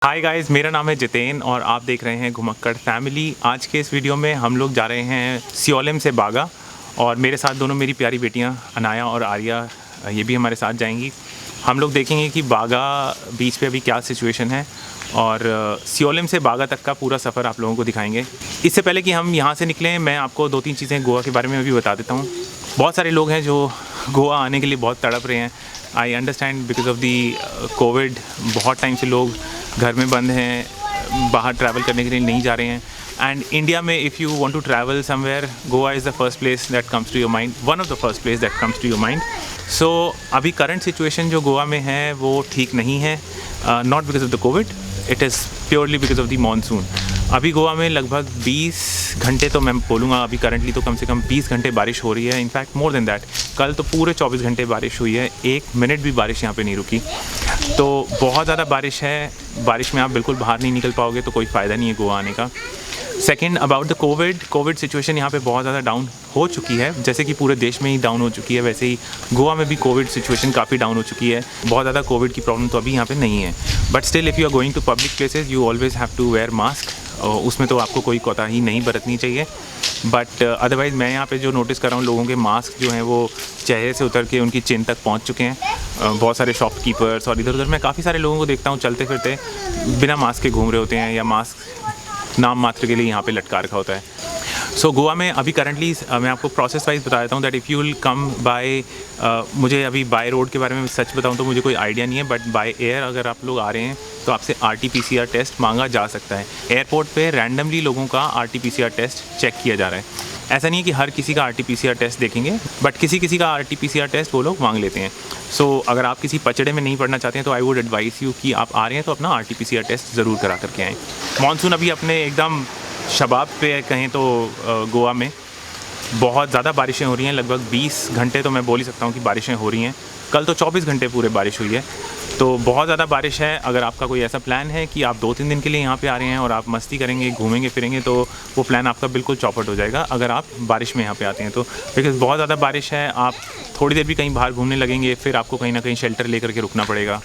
Hi guys, मेरा नाम है जितेन और आप देख रहे हैं घुमक्कड़ फैमिली। आज के इस वीडियो में हम लोग जा रहे हैं सियोलिम से बागा और मेरे साथ दोनों मेरी प्यारी बेटियां अनाया और आर्या ये भी हमारे साथ जाएंगी। हम लोग देखेंगे कि बागा बीच पे अभी क्या सिचुएशन है और सियोलिम से बागा तक का पूरा सफ़र आप लोगों को दिखाएंगे। इससे पहले कि हम यहाँ से निकलें, मैं आपको 2-3 चीज़ें गोवा के बारे में भी बता देता हूँ। बहुत सारे लोग हैं जो गोवा आने के लिए बहुत तड़प रहे हैं। I understand because of the Covid बहुत टाइम से लोग घर में बंद हैं, बाहर ट्रैवल करने के लिए नहीं जा रहे हैं। एंड इंडिया में if you want to travel somewhere, Goa is the first place that comes to your mind, one of the first place that comes to your mind. So अभी करंट सिचुएशन जो गोवा में है वो ठीक नहीं है, not because of the Covid, it is purely because of the monsoon. अभी गोवा में लगभग 20 घंटे, तो मैं बोलूँगा अभी करंटली तो कम से कम 20 घंटे बारिश हो रही है। इनफैक्ट मोर देन दैट, कल तो पूरे 24 घंटे बारिश हुई है, 1 मिनट भी बारिश यहाँ पे नहीं रुकी। तो बहुत ज़्यादा बारिश है, बारिश में आप बिल्कुल बाहर नहीं निकल पाओगे, तो कोई फ़ायदा नहीं है गोवा आने का। Second, about the Covid situation यहाँ पे बहुत ज़्यादा डाउन हो चुकी है। जैसे कि पूरे देश में ही डाउन हो चुकी है, वैसे ही गोवा में भी कोविड सिचुएशन काफ़ी डाउन हो चुकी है। बहुत ज़्यादा कोविड की प्रॉब्लम तो अभी यहाँ पे नहीं है, but still if you are going to public places you always have to wear mask. उसमें तो आपको कोई कोताही नहीं बरतनी चाहिए। बट अदरवाइज़ मैं यहाँ पे जो नोटिस कर रहा हूँ, लोगों के मास्क जो हैं वो चेहरे से उतर के उनकी चिन तक पहुँच चुके हैं। बहुत सारे शॉपकीपर्स और इधर उधर मैं काफ़ी सारे लोगों को देखता हूँ चलते फिरते बिना मास्क के घूम रहे होते हैं, या मास्क नाम मात्र के लिए यहाँ पे लटका रखा होता है। सो गोवा में अभी करंटली मैं आपको प्रोसेस वाइज बता देता हूँ that if you will come by, मुझे अभी बाय रोड के बारे में सच बताऊँ तो मुझे कोई आइडिया नहीं है, बट बाय एयर अगर आप लोग आ रहे हैं तो आपसे RT-PCR टेस्ट मांगा जा सकता है। एयरपोर्ट पे रैंडमली लोगों का RT-PCR टेस्ट चेक किया जा रहा है। ऐसा नहीं है कि हर किसी का RT-PCR टेस्ट देखेंगे, बट किसी का RT-PCR टेस्ट वो लोग मांग लेते हैं। सो अगर आप किसी पचड़े में नहीं पड़ना चाहते हैं तो आई वुड एडवाइस यू कि आप आ रहे हैं तो अपना RT-PCR टेस्ट ज़रूर करा करके आएँ। मानसून अभी अपने एकदम शबाब पे कहें तो गोवा में बहुत ज़्यादा बारिशें हो रही हैं, लगभग 20 घंटे तो मैं बोल ही सकता हूँ कि बारिशें हो रही हैं। कल तो 24 घंटे पूरे बारिश हुई है, तो बहुत ज़्यादा बारिश है। अगर आपका कोई ऐसा प्लान है कि आप 2-3 दिन के लिए यहाँ पे आ रहे हैं और आप मस्ती करेंगे, घूमेंगे फिरेंगे, तो वो प्लान आपका बिल्कुल चौपट हो जाएगा अगर आप बारिश में यहाँ पे आते हैं तो। बिकॉज़ बहुत ज़्यादा बारिश है, आप थोड़ी देर भी कहीं बाहर घूमने लगेंगे फिर आपको कहीं ना कहीं शेल्टर लेकर के रुकना पड़ेगा।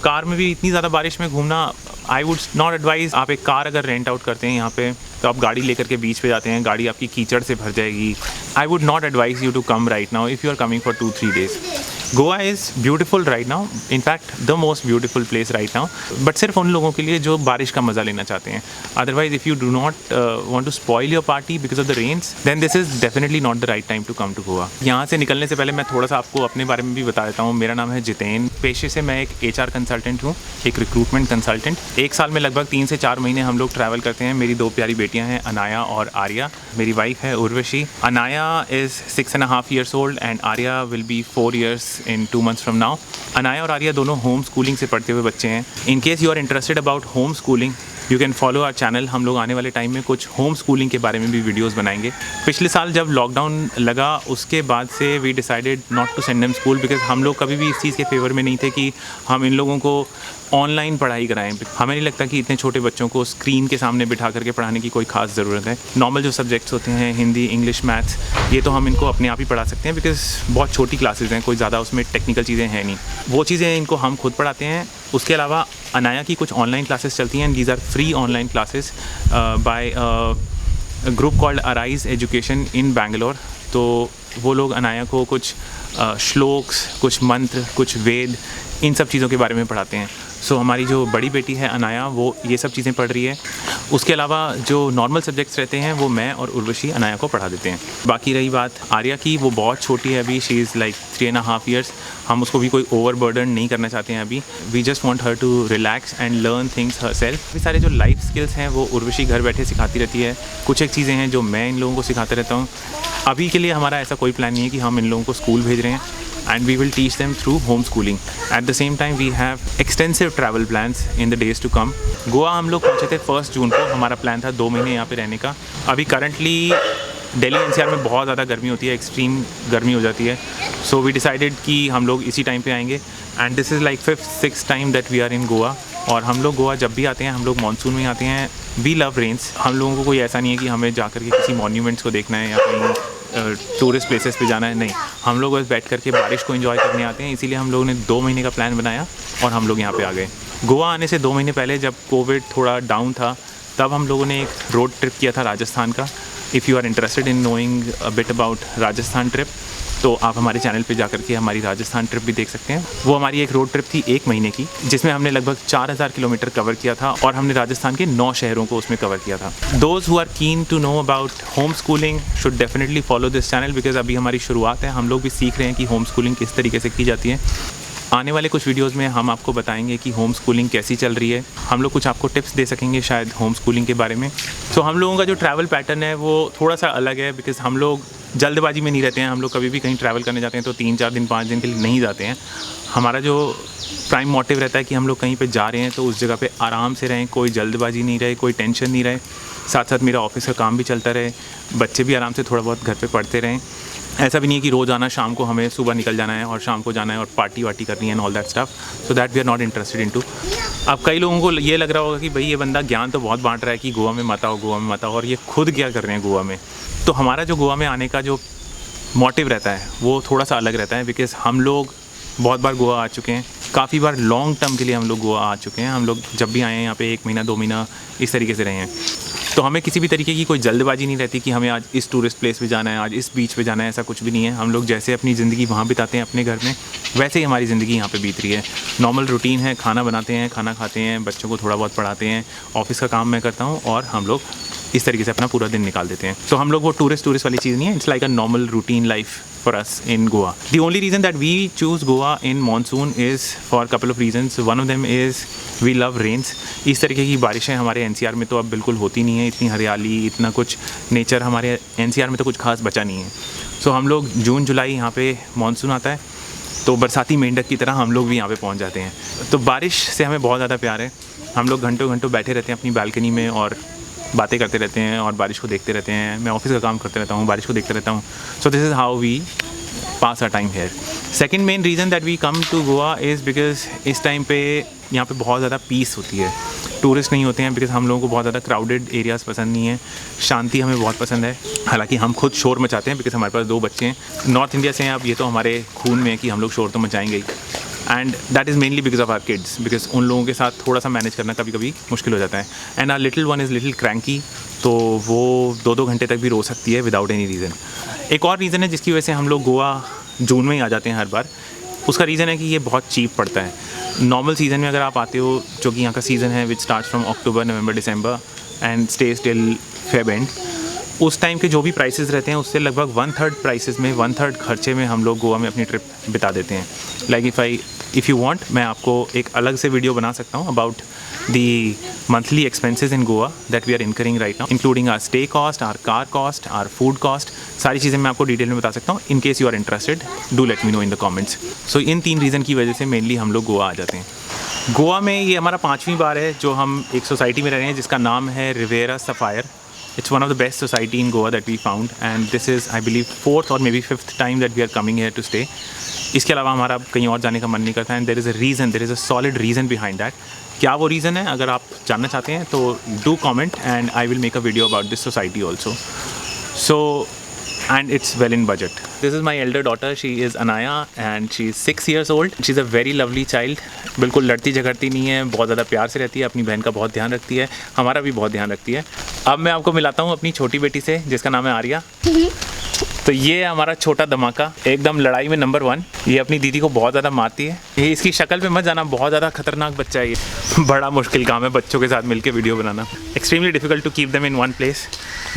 कार में भी इतनी ज़्यादा बारिश में घूमना आई वुड नॉट एडवाइज़। आप एक कार अगर रेंट आउट करते हैं यहाँ पे तो आप गाड़ी लेकर के बीच पे जाते हैं, गाड़ी आपकी कीचड़ से भर जाएगी। I would not advise you to come right now if you are coming for 2-3 days. Goa is beautiful right now, in fact the most beautiful place right now, but सिर्फ उन लोगों के लिए जो बारिश का मज़ा लेना चाहते हैं। Otherwise if you do not want to spoil your party because of the rains, then this is definitely not the right time to come to Goa. यहाँ से निकलने से पहले मैं थोड़ा सा आपको अपने बारे में भी बता देता हूँ। मेरा नाम है जितेन, पेशे से मैं एक HR कंसल्टेंट हूँ, एक रिक्रूटमेंट कंसल्टेंट। 1 साल में लगभग 3 से 4 महीने हम लोग ट्रैवल करते हैं। मेरी 2 प्यारी बेटियाँ हैं, अनाया और आर्या। मेरी वाइफ है Urvashi. Anaya is 6.5 years old and Arya will be 4 years in 2 months from now। Anaya और आर्या दोनों होम स्कूलिंग से पढ़ते हुए बच्चे हैं। In case you are interested about home schooling you can follow our channel. हम लोग आने वाले टाइम में कुछ होम स्कूलिंग के बारे में भी वीडियोस बनाएंगे। पिछले साल जब लॉकडाउन लगा उसके बाद से we decided not to send them school, because हम लोग कभी भी इस चीज़ के फेवर में नहीं थे कि हम इन लोगों को ऑनलाइन पढ़ाई कराएं। हमें नहीं लगता कि इतने छोटे बच्चों को स्क्रीन के सामने बिठा करके पढ़ाने की कोई खास ज़रूरत है। नॉर्मल जो सब्जेक्ट्स होते हैं, हिंदी, इंग्लिश, मैथ्स, ये तो हम इनको अपने आप ही पढ़ा सकते हैं बिकॉज बहुत छोटी क्लासेस हैं, कोई ज़्यादा उसमें टेक्निकल चीज़ें हैं नहीं। वो चीज़ें इनको हम खुद पढ़ाते हैं। उसके अलावा अनाया की कुछ ऑनलाइन क्लासेस चलती हैं, these are free online classes by group called arise education in Bangalore. तो वो लोग अनाया को कुछ श्लोक्स, कुछ मंत्र, कुछ वेद, इन सब चीज़ों के बारे में पढ़ाते हैं। सो हमारी जो बड़ी बेटी है अनाया वो ये सब चीज़ें पढ़ रही है। उसके अलावा जो नॉर्मल सब्जेक्ट्स रहते हैं वो मैं और उर्वशी अनाया को पढ़ा देते हैं। बाकी रही बात आर्या की, वो बहुत छोटी है अभी, शी इज़ लाइक 3.5 years। हम उसको भी कोई ओवर बर्डन नहीं करना चाहते हैं अभी। We just want her to relax and learn things herself. ये सारे जो लाइफ स्किल्स हैं वो उर्वशी घर बैठे सिखाती रहती है। कुछ एक चीज़ें हैं जो मैं इन लोगों को सिखाता रहता हूँ। अभी के लिए हमारा ऐसा कोई प्लान नहीं है कि हम इन लोगों को स्कूल भेज रहे हैं, and we will teach them through homeschooling. At the same time we have extensive travel plans in the days to come. Goa हम लोग पहुँचे थे 1 जून को। हमारा प्लान था 2 महीने यहाँ पे रहने का। अभी करंटली दिल्ली NCR में बहुत ज़्यादा गर्मी होती है, एक्सट्रीम गर्मी हो जाती है। सो वी डिसाइडेड कि हम लोग इसी टाइम पे आएंगे and this is like 5th-6th time that we are in Goa. और हम लोग गोवा जब भी आते हैं हम लोग मानसून में आते हैं। We love rains. हम लोगों को कोई ऐसा नहीं है कि हमें जा कर के किसी मॉन्यूमेंट्स को देखना है या कहीं टूरिस्ट प्लेसेस पे जाना है, नहीं। हम लोग बस बैठ करके बारिश को एंजॉय करने आते हैं, इसीलिए हम लोगों ने 2 महीने का प्लान बनाया और हम लोग यहाँ पे आ गए। गोवा आने से 2 महीने पहले जब कोविड थोड़ा डाउन था, तब हम लोगों ने एक रोड ट्रिप किया था राजस्थान का। If you are interested in knowing a bit about Rajasthan trip, तो आप हमारे चैनल पे जा करके हमारी राजस्थान ट्रिप भी देख सकते हैं। वो हमारी एक रोड ट्रिप थी 1 महीने की, जिसमें हमने लगभग 4000 किलोमीटर कवर किया था और हमने राजस्थान के 9 शहरों को उसमें कवर किया था। Those who are keen to know about home schooling should definitely follow this channel, because अभी हमारी शुरुआत है। हम लोग भी सीख रहे हैं कि होम स्कूलिंग किस तरीके से की जाती है। आने वाले कुछ वीडियोस में हम आपको बताएंगे कि होम स्कूलिंग कैसी चल रही है। हम लोग कुछ आपको टिप्स दे सकेंगे शायद होम स्कूलिंग के बारे में। तो हम लोगों का जो ट्रैवल पैटर्न है वो थोड़ा सा अलग है, बिकॉज़ हम लोग जल्दबाजी में नहीं रहते हैं। हम लोग कभी भी कहीं ट्रैवल करने जाते हैं तो 3-4 दिन 5 दिन के लिए नहीं जाते हैं। हमारा जो प्राइम मोटिव रहता है कि हम लोग कहीं पे जा रहे हैं तो उस जगह पे आराम से रहें, कोई जल्दबाजी नहीं रहे, कोई टेंशन नहीं रहे। साथ साथ मेरा ऑफिस का काम भी चलता रहे, बच्चे भी आराम से थोड़ा बहुत घर पे पढ़ते रहें। ऐसा भी नहीं है कि रोज़ आना, शाम को हमें सुबह निकल जाना है और शाम को जाना है और पार्टी वार्टी करनी है and all that stuff, so that we are not interested in to. अब कई लोगों को ये लग रहा होगा कि भाई ये बंदा ज्ञान तो बहुत बांट रहा है कि गोवा में मत आओ, गोवा में मत आओ, और ये खुद क्या कर रहे हैं गोवा में। तो हमारा जो गोवा में आने का जो मोटिव रहता है वो थोड़ा सा अलग रहता है, बिकॉज़ हम लोग बहुत बार गोवा आ चुके हैं, काफ़ी बार लॉन्ग टर्म के लिए हम लोग गोवा आ चुके हैं। हम लोग जब भी आए हैं यहाँ पे 1 महीना 2 महीना इस तरीके से रहे हैं। तो हमें किसी भी तरीके की कोई जल्दबाजी नहीं रहती कि हमें आज इस टूरिस्ट प्लेस पे जाना है, आज इस बीच पे जाना है, ऐसा कुछ भी नहीं है। हम लोग जैसे अपनी ज़िंदगी वहाँ बिताते हैं अपने घर में, वैसे ही हमारी ज़िंदगी यहाँ पे बीत रही है। नॉर्मल रूटीन है, खाना बनाते हैं, खाना खाते हैं, बच्चों को थोड़ा बहुत पढ़ाते हैं, ऑफिस का काम मैं करता हूँ और हम लोग इस तरीके से अपना पूरा दिन निकाल देते हैं। तो हम लोग वो टूरिस्ट वाली चीज़ नहीं है। It's like a normal routine life for us in Goa. The only reason that we choose Goa in monsoon is for a couple of reasons. One of them is we love rains. इस तरीके की बारिशें हमारे NCR में तो अब बिल्कुल होती नहीं है। इतनी हरियाली, इतना कुछ नेचर हमारे NCR में तो कुछ खास बचा नहीं है। सो हम लोग जून जुलाई यहाँ पे मानसून आता है तो बरसाती मेंढक की तरह हम लोग भी यहाँ पे पहुँच जाते हैं। तो बारिश से हमें बहुत ज़्यादा प्यार है। हम लोग घंटों घंटों बैठे रहते हैं अपनी बालकनी में और बातें करते रहते हैं और बारिश को देखते रहते हैं। मैं ऑफिस का काम करते रहता हूँ, बारिश को देखते रहता हूँ। So this is how we pass our time here. Second main reason that we come to Goa is because इस टाइम पे यहाँ पे बहुत ज़्यादा पीस होती है, टूरिस्ट नहीं होते हैं, बिकॉज हम लोगों को बहुत ज़्यादा क्राउडेड एरियाज़ पसंद नहीं है। शांति हमें बहुत पसंद है। हालांकि हम खुद शोर मचाते हैं बिकॉज हमारे पास 2 बच्चे हैं, नॉर्थ इंडिया से हैं। अब ये तो हमारे खून में है कि हम लोग शोर तो मचाएंगे ही, and that is mainly because of our kids, because उन लोगों के साथ थोड़ा सा मैनेज करना कभी कभी मुश्किल हो जाता है। And our little one is little cranky, तो वो 2-2 घंटे तक भी रो सकती है विदाउट एनी रीज़न। एक और रीज़न है जिसकी वजह से हम लोग गोवा जून में ही आ जाते हैं हर बार। उसका रीज़न है कि ये बहुत चीप पड़ता है। नॉर्मल सीज़न में अगर आप आते हो, जो कि यहाँ का सीज़न है which start from October November December and stage till Feb and, उस टाइम के जो भी प्राइसेस रहते हैं उससे लगभग 1/3 प्राइसेस में, 1/3 खर्चे में हम लोग गोवा में अपनी ट्रिप बिता देते हैं। लाइक इफ़ यू वांट, मैं आपको एक अलग से वीडियो बना सकता हूँ about the monthly expenses in Goa that we are incurring right now, including our stay cost, our car cost, our food cost. सारी चीज़ें मैं आपको डिटेल में बता सकता हूँ। In case you are interested, do let me know in the comments. So in 3 reason की वजह से मेनली हम लोग गोवा आ जाते हैं। गोवा में ये हमारा 5वीं बार है जो हम एक सोसाइटी में रह रहे हैं जिसका नाम है Riviera Sapphire. It's one of the best society in Goa that we found, and this is I believe 4th or maybe 5th time that we are coming here to stay. इसके अलावा हमारा कहीं और जाने का मन नहीं करता, and there is a reason, there is a solid reason behind that. क्या वो reason है? अगर आप जानना चाहते हैं तो do comment and I will make a video about this society also. So, and it's well in budget. This is my elder daughter. She is Anaya and she is 6 years old. She's a very lovely child. बिल्कुल लड़ती झगड़ती नहीं है, बहुत ज़्यादा प्यार से रहती है, अपनी बहन का बहुत ध्यान रखती है, हमारा भी बहुत ध्यान रखती है। अब मैं आपको मिलाता हूँ अपनी छोटी बेटी से जिसका नाम है आर्या। तो ये हमारा छोटा धमाका, एकदम लड़ाई में नंबर 1। ये अपनी दीदी को बहुत ज़्यादा मारती है। ये इसकी शक्ल पे मत जाना, बहुत ज़्यादा खतरनाक बच्चा है ये। बड़ा मुश्किल काम है बच्चों के साथ मिलकर वीडियो बनाना। Extremely difficult to keep them in one place.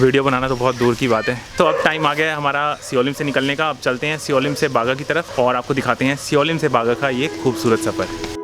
Video बनाना तो बहुत दूर की बात है। तो अब टाइम आ गया है हमारा सियोलिम से निकलने का। अब चलते हैं सियोलिम से बागा की तरफ और आपको दिखाते हैं सियोलिम से बागा का ये खूबसूरत सफ़र।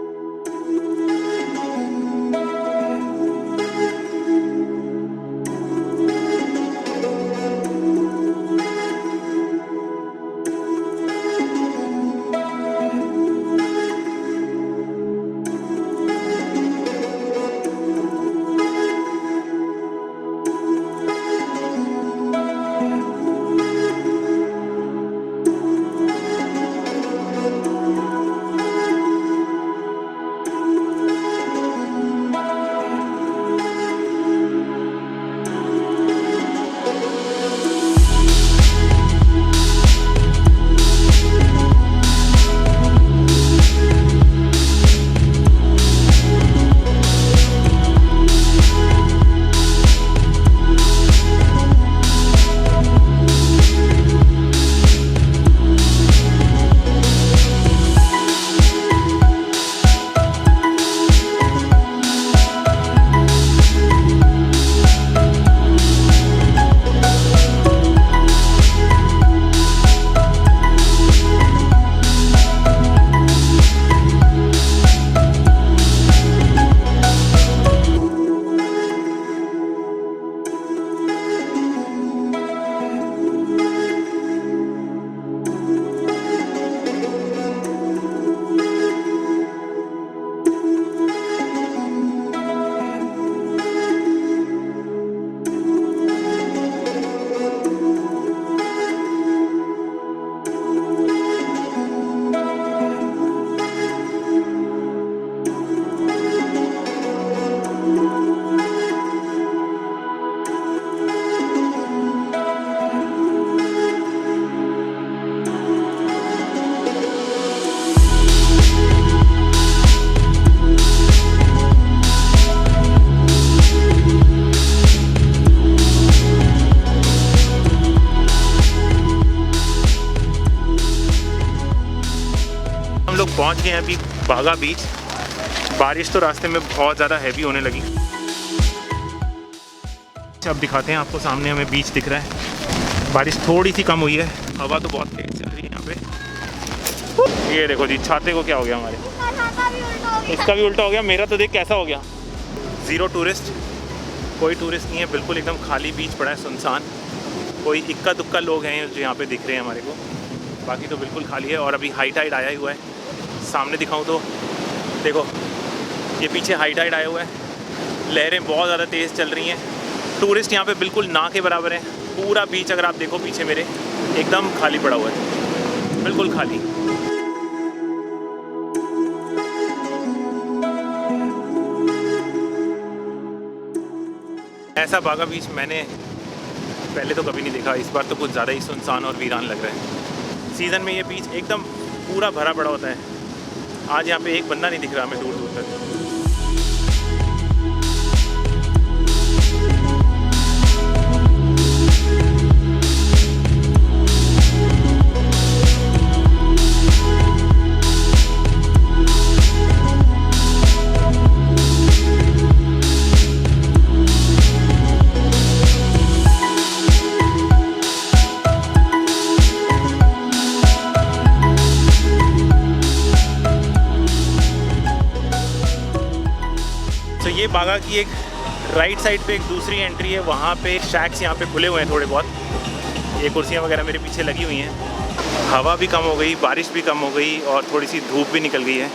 पहुंच गए हैं अभी बागा बीच। बारिश तो रास्ते में बहुत ज़्यादा हैवी होने लगी। अब दिखाते हैं आपको, सामने हमें बीच दिख रहा है। बारिश थोड़ी सी कम हुई है, हवा तो बहुत तेज चल रही है यहाँ पे। ये देखो जी, छाते को क्या हो गया हमारे, इसका भी उल्टा हो गया। मेरा तो देख कैसा हो गया। ज़ीरो टूरिस्ट, कोई टूरिस्ट नहीं है, बिल्कुल एकदम खाली बीच पड़ा है, सुनसान। कोई इक्का दुक्का लोग हैं जो यहाँ पे दिख रहे हैं हमारे को, बाकी तो बिल्कुल खाली है। और अभी हाई टाइड आया हुआ है, सामने दिखाऊं तो देखो, ये पीछे हाई टाइड आया हुआ है, लहरें बहुत ज़्यादा तेज़ चल रही हैं। टूरिस्ट यहाँ पे बिल्कुल ना के बराबर हैं। पूरा बीच अगर आप देखो पीछे मेरे, एकदम खाली पड़ा हुआ है, बिल्कुल खाली। ऐसा बागा बीच मैंने पहले तो कभी नहीं देखा। इस बार तो कुछ ज़्यादा ही सुनसान और वीरान लग रहा है। सीज़न में ये बीच एकदम पूरा भरा पड़ा होता है। आज यहाँ पे एक बंदा नहीं दिख रहा हमें दूर दूर तक। तो ये बागा की एक राइट साइड पे एक दूसरी एंट्री है, वहाँ पे शैक्स यहाँ पे खुले हुए हैं थोड़े बहुत। ये कुर्सियाँ वगैरह मेरे पीछे लगी हुई हैं। हवा भी कम हो गई, बारिश भी कम हो गई और थोड़ी सी धूप भी निकल गई है।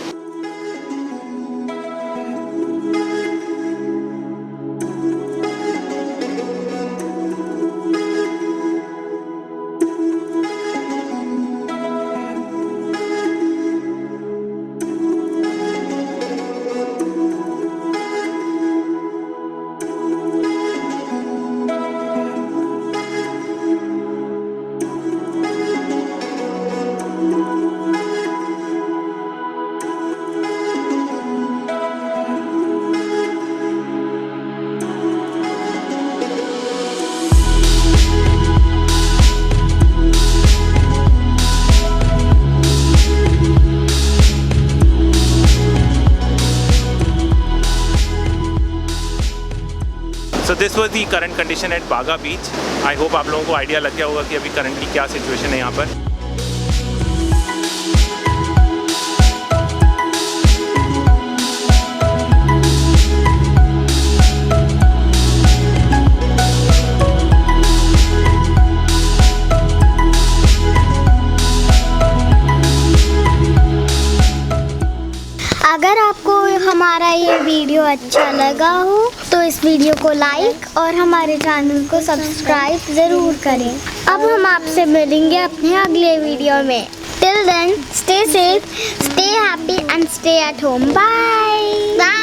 So this was the current condition at बागा बीच। आई होप आप लोगों को आइडिया लग गया होगा कि अभी करंटली क्या सिचुएशन है यहाँ पर। अगर आपको हमारा ये वीडियो अच्छा लगा हो तो इस वीडियो को लाइक और हमारे चैनल को सब्सक्राइब ज़रूर करें। अब हम आपसे मिलेंगे अपने अगले वीडियो में। Till then, stay safe, stay happy and stay at home. Bye bye.